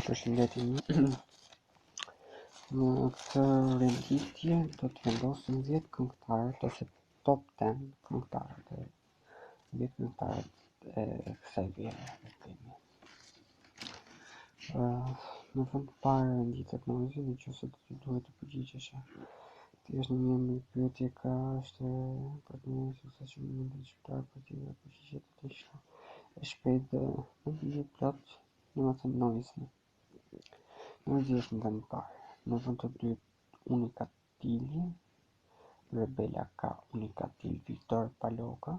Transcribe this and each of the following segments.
Përshëndetje. Në këtë renditje do të vendosim 10 këngëtarët ose top 10 këngëtarët e 10 këngëtarët e kësaj vjere. Në fund të parë renditet noizi, në qoftë se ti duhet të përgjigjesh. Ti është një emër pyetje ka është për të një sukses shumë në të shqiptar për ti dhe përgjigjet të ishte e shpejt dhe në një plot në më thënë noizi. Noizi është në vend parë. Në vend të dytë Unikatili, Rebela ka Unikatil Viktor Paloka,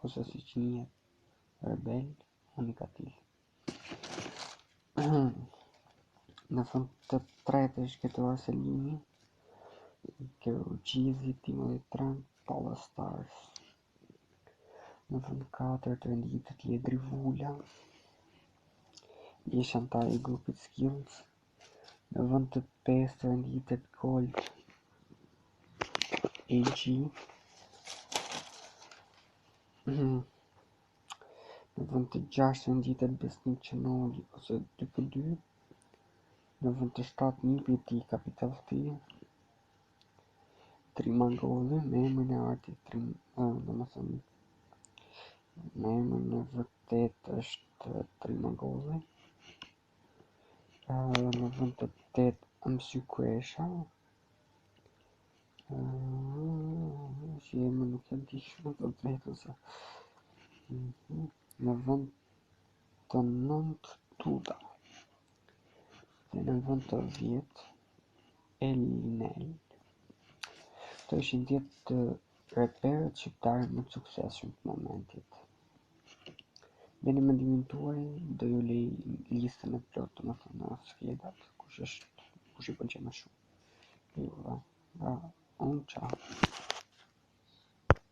ose si që njihet Rebel Unikatil. Në fund të tretë është Ketuar Selimi, Keruqizi, Timothy Trump, Paula Stars. Në fund të katërt renditet Ledri Vula, ish antar i grupit Skills. Në vend të pestë renditet Gold AG. Në vend të gjashtë renditet Besnik Qenoli ose 2x2. Në vend të shtatë Nipjeti Capital T. Trimangolli me emrin e artit domethënë me emrin e vërtet është Trimangolli. Në vend të tetë Amsy Kuesha. Si emër nuk e di shumë të drejtën se. Në vend të nëntë Tuda. Dhe në vend të 10 Elinel. Këto ishin 10 të reperët shqiptarë më të suksesshëm të momentit. Bëni mendimin tuaj, do ju lej listën e plotë, domethënë në skedat, kush i pëlqen më shumë. Unë, ciao.